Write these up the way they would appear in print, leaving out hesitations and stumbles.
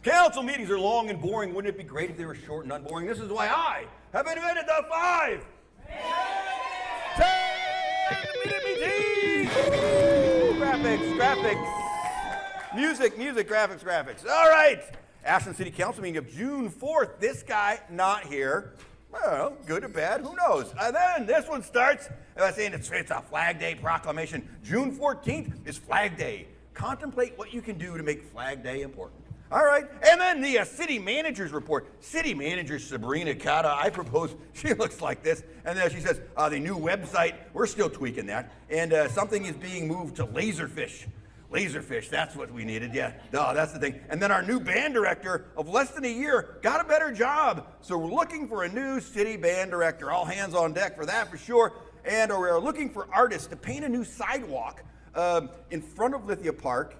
Council meetings are long and boring. Wouldn't it be great if they were short and unboring? This is why I have invented the 5 10-minute meeting. Graphics. Music, graphics. All right. Ashland City Council meeting of June 4th. This guy not here. Well, good or bad, who knows? And then this one starts by saying it's a Flag Day proclamation. June 14th is Flag Day. Contemplate what you can do to make Flag Day important. All right, and then the city manager's report. City manager Sabrina Cata, I propose, she looks like this. And then she says, the new website, we're still tweaking that. And something is being moved to Laserfish. Laserfish, that's what we needed, yeah. No, that's the thing. And then our new band director of less than a year got a better job. So we're looking for a new city band director. All hands on deck for that for sure. And we're looking for artists to paint a new sidewalk in front of Lithia Park.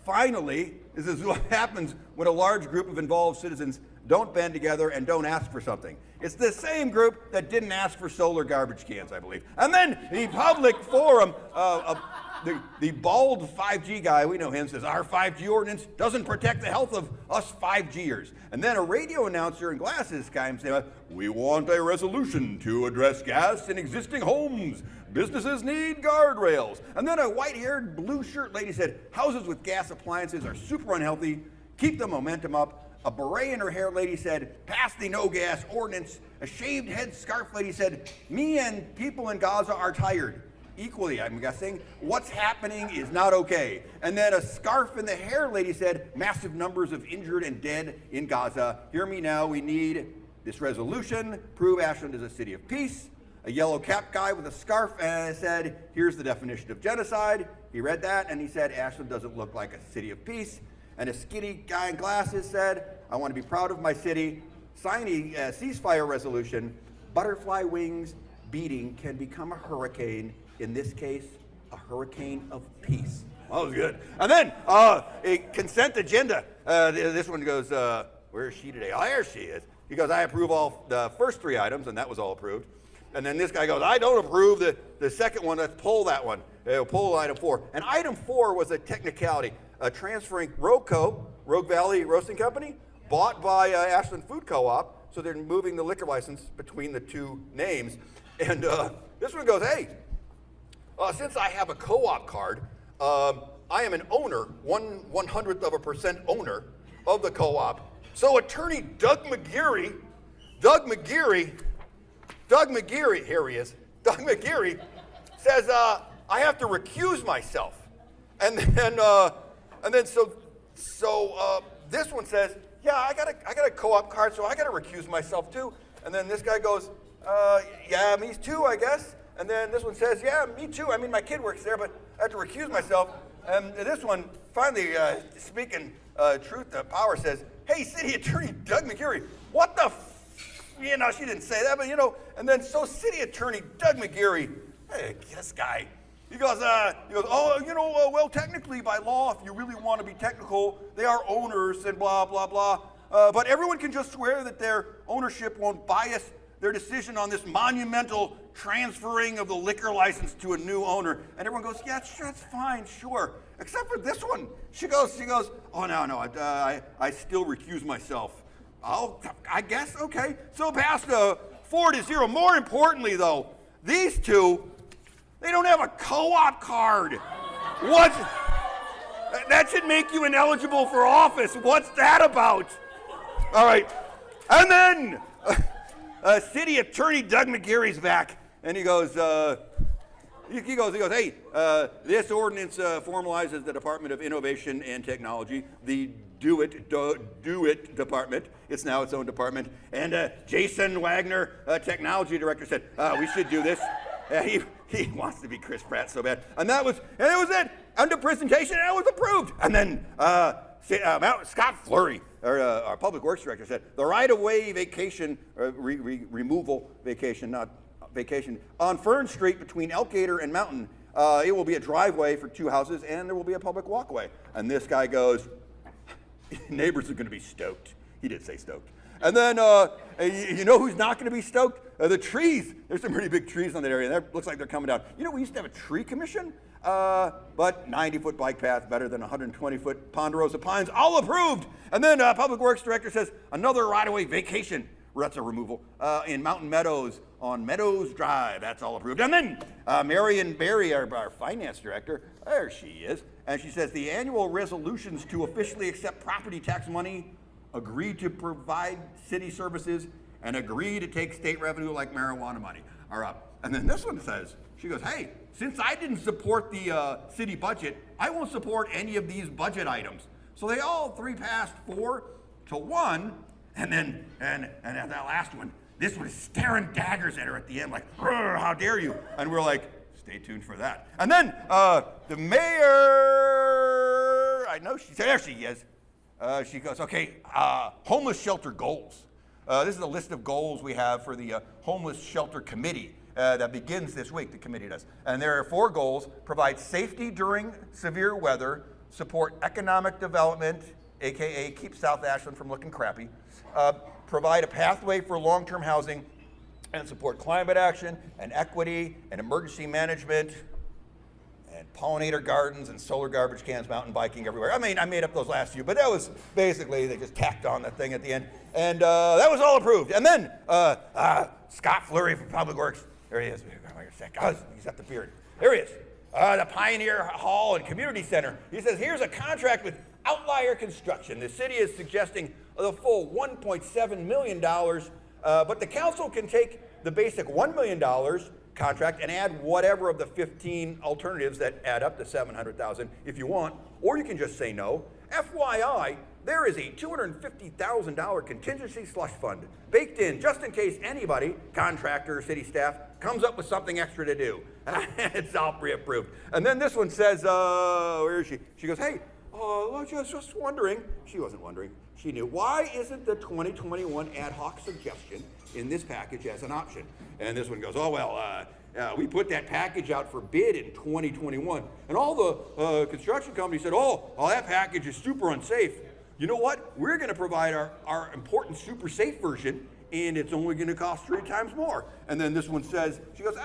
Finally, this is what happens when a large group of involved citizens don't band together and don't ask for something. It's the same group that didn't ask for solar garbage cans, I believe. And then the public forum, the bald 5G guy, we know him, says our 5G ordinance doesn't protect the health of us 5Gers. And then a radio announcer in glasses guy saying, we want a resolution to address gas in existing homes. Businesses need guardrails. And then a white-haired, blue shirt lady said, houses with gas appliances are super unhealthy. Keep the momentum up. A beret in her hair lady said, pass the no gas ordinance. A shaved head scarf lady said, me and people in Gaza are tired. Equally, I'm guessing, what's happening is not okay. And then a scarf in the hair lady said, massive numbers of injured and dead in Gaza. Hear me now, we need this resolution, prove Ashland is a city of peace. A yellow cap guy with a scarf said, here's the definition of genocide. He read that and he said, Ashland doesn't look like a city of peace. And a skinny guy in glasses said, I want to be proud of my city. Sign a ceasefire resolution. Butterfly wings beating can become a hurricane. In this case, a hurricane of peace. Well, that was good. And then a consent agenda. This one goes, where is she today? Oh, there she is. He goes, I approve all the first 3 items, and that was all approved. And then this guy goes, I don't approve the second one. Let's pull that one. Pull item 4. And item 4 was a technicality. Transferring Rogue Valley Roasting Company, bought by Ashland Food Co-op. So they're moving the liquor license between the 2 names. And this one goes, hey, since I have a co-op card, I am an owner, 1/100% owner of the co-op. So attorney Doug McGeary, here he is. Doug McGeary says I have to recuse myself, and then so this one says, yeah, I got a co-op card, so I got to recuse myself too. And then this guy goes, yeah, me too, I guess. And then this one says, yeah, me too. I mean, my kid works there, but I have to recuse myself. And this one, finally, speaking truth to power, says, hey, city attorney Doug McGeary, what the she didn't say that, but and then so city attorney Doug McGeary, hey, this guy, he goes, well, technically by law, if you really want to be technical, they are owners and blah, blah, blah. But everyone can just swear that their ownership won't bias their decision on this monumental transferring of the liquor license to a new owner. And everyone goes, yeah, sure, that's fine, sure. Except for this one. She goes, oh, no, I still recuse myself. Oh, I guess, okay. So passed 4-0. More importantly, though, these 2, they don't have a co-op card. What? That should make you ineligible for office. What's that about? All right. And then city attorney Doug McGeary's back, and he goes, hey, this ordinance formalizes the Department of Innovation and Technology, the Do It department. It's now its own department. And Jason Wagner, technology director, said, we should do this. He wants to be Chris Pratt so bad. And it was it. Under presentation, and it was approved. And then Scott Fleury, our public works director, said the right-of-way vacation, removal vacation, not vacation, on Fern Street between Elkader and Mountain. It will be a driveway for 2 houses, and there will be a public walkway. And this guy goes, neighbors are going to be stoked. He did say stoked. And then, you know who's not going to be stoked? The trees. There's some pretty big trees on that area. That looks like they're coming down. You know, we used to have a tree commission, but 90-foot bike path better than 120-foot Ponderosa Pines, all approved. And then Public Works Director says another right-of-way vacation. That's a removal in Mountain Meadows on Meadows Drive. That's all approved. And then Marion Berry, our finance director, there she is. And she says the annual resolutions to officially accept property tax money, agree to provide city services, and agree to take state revenue like marijuana money are up. And then this one says, she goes, hey, since I didn't support the city budget, I won't support any of these budget items. So they all three passed 4-1. And then, and that last one, this one is staring daggers at her at the end, like, how dare you? And we're like, stay tuned for that. And then the mayor, I know there she is. She goes, okay, homeless shelter goals. This is a list of goals we have for the Homeless Shelter Committee that begins this week, the committee does. And there are 4 goals: provide safety during severe weather, support economic development, AKA keep South Ashland from looking crappy, provide a pathway for long-term housing, and support climate action and equity and emergency management and pollinator gardens and solar garbage cans, mountain biking everywhere. I mean, I made up those last few, but that was basically, they just tacked on that thing at the end. And that was all approved. And then Scott Fleury from Public Works, there he is. He's got the beard. There he is. The Pioneer Hall and Community Center. He says, here's a contract with Outlier Construction. The city is suggesting the full $1.7 million, but the council can take the basic $1 million contract and add whatever of the 15 alternatives that add up to $700,000 if you want, or you can just say no. FYI, there is a $250,000 contingency slush fund baked in just in case anybody, contractor or city staff, comes up with something extra to do. It's all pre-approved. And then this one says, where is she? She goes, hey, just wondering. She wasn't wondering. She knew. Why isn't the 2021 ad hoc suggestion in this package as an option? And this one goes, oh, well, we put that package out for bid in 2021. And all the construction companies said, oh, that package is super unsafe. You know what? We're going to provide our important super safe version, and it's only going to cost 3 times more. And then this one says, she goes,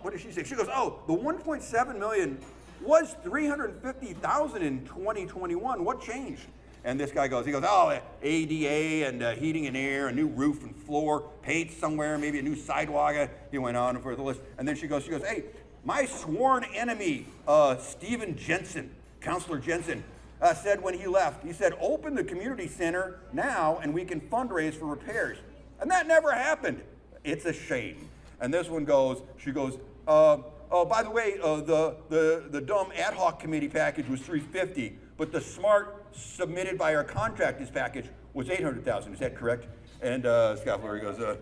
what did she say? She goes, oh, the 1.7 million was 350,000 in 2021. What changed? And this guy goes, oh, ADA and heating and air, a new roof and floor, paint somewhere, maybe a new sidewalk. He went on for the list. And then she goes, hey, my sworn enemy, Stephen Jensen, Councilor Jensen, said when he left, he said, open the community center now and we can fundraise for repairs. And that never happened. It's a shame. And this one goes, she goes, oh, by the way, the dumb ad hoc committee package was $350, but the smart submitted by our contractors package was $800,000. Is that correct? And Scott Fleury goes, oh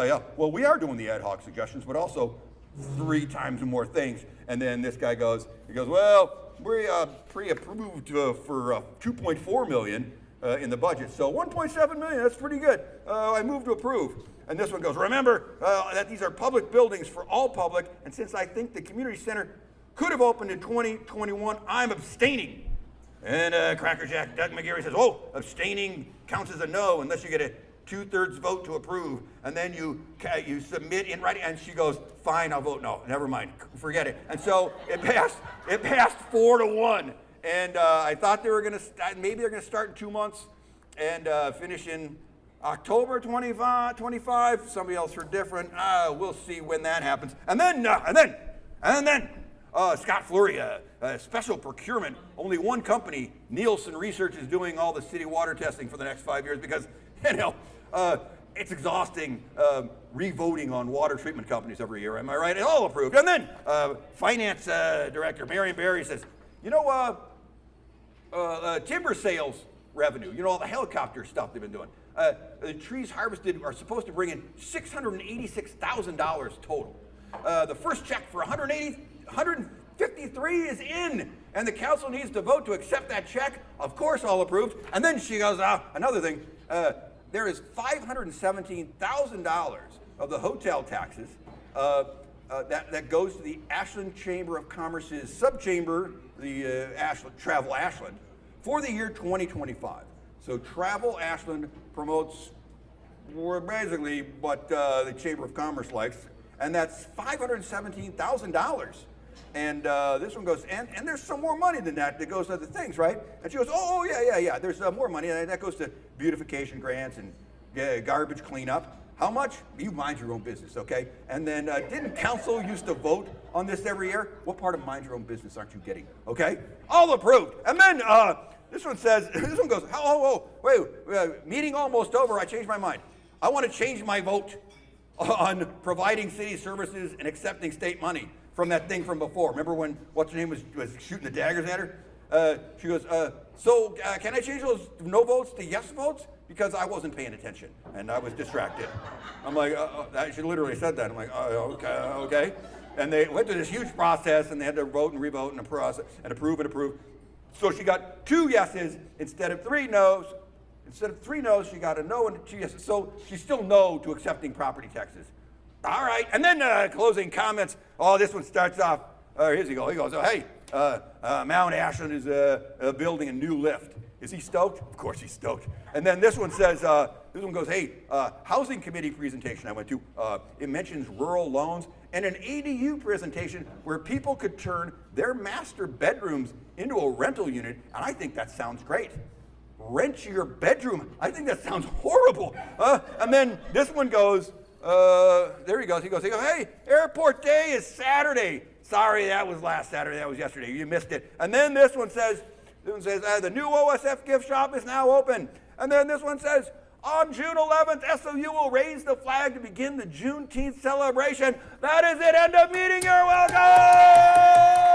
yeah. Well, we are doing the ad hoc suggestions, but also 3 times more things. And then this guy goes, well, we pre-approved for $2.4 million in the budget. So $1.7 million, that's pretty good. I move to approve. And this one goes, remember that these are public buildings for all public, and since I think the community center could have opened in 2021, I'm abstaining. And Cracker Jack Doug McGarry says, oh, abstaining counts as a no unless you get a 2/3 vote to approve, and then you submit in writing. And she goes, fine, I'll vote no. Never mind, forget it. And so it passed 4-1. And I thought they were going to maybe they're going to start in 2 months and finish in October 25. Somebody else heard different. We'll see when that happens. And then Scott Fleury, special procurement. Only one company, Nielsen Research, is doing all the city water testing for the next 5 years because, it's exhausting re-voting on water treatment companies every year. Am I right? It's all approved. And then finance director Marion Berry says, timber sales revenue, all the helicopter stuff they've been doing. The trees harvested are supposed to bring in $686,000 total. The first check for $153 is in, and the council needs to vote to accept that check. Of course, all approved. And then she goes, another thing, there is $517,000 of the hotel taxes that goes to the Ashland Chamber of Commerce's subchamber, the Travel Ashland, for the year 2025. So Travel Ashland promotes basically what the Chamber of Commerce likes, and that's $517,000. And this one goes, and there's some more money than that goes to other things, right? And she goes, oh yeah, there's more money, and that goes to beautification grants and garbage cleanup. How much? You mind your own business, okay? And then didn't council used to vote on this every year? What part of mind your own business aren't you getting, okay? All approved. And then this one says, this one goes, wait, meeting almost over, I changed my mind. I want to change my vote on providing city services and accepting state money from that thing from before. Remember when, what's her name was shooting the daggers at her? She goes, can I change those no votes to yes votes? Because I wasn't paying attention and I was distracted. I'm like, she literally said that. I'm like, okay. And they went through this huge process and they had to vote and revote and approve and approve. So she got 2 yeses instead of 3 no's. Instead of 3 no's, she got a no and 2 yeses. So she's still no to accepting property taxes. All right, and then closing comments. Oh, this one starts off, here he goes. He goes, hey, Mount Ashland is building a new lift. Is he stoked? Of course he's stoked. And then this one says, this one goes, hey, housing committee presentation I went to, it mentions rural loans and an ADU presentation where people could turn their master bedrooms into a rental unit, and I think that sounds great. Rent your bedroom. I think that sounds horrible. And then this one goes, there he goes. He goes, hey, airport day is Saturday. Sorry, that was last Saturday. That was yesterday. You missed it. And then this one says, the new OSF gift shop is now open. And then this one says, on June 11th, SOU will raise the flag to begin the Juneteenth celebration. That is it. End of meeting. You're welcome.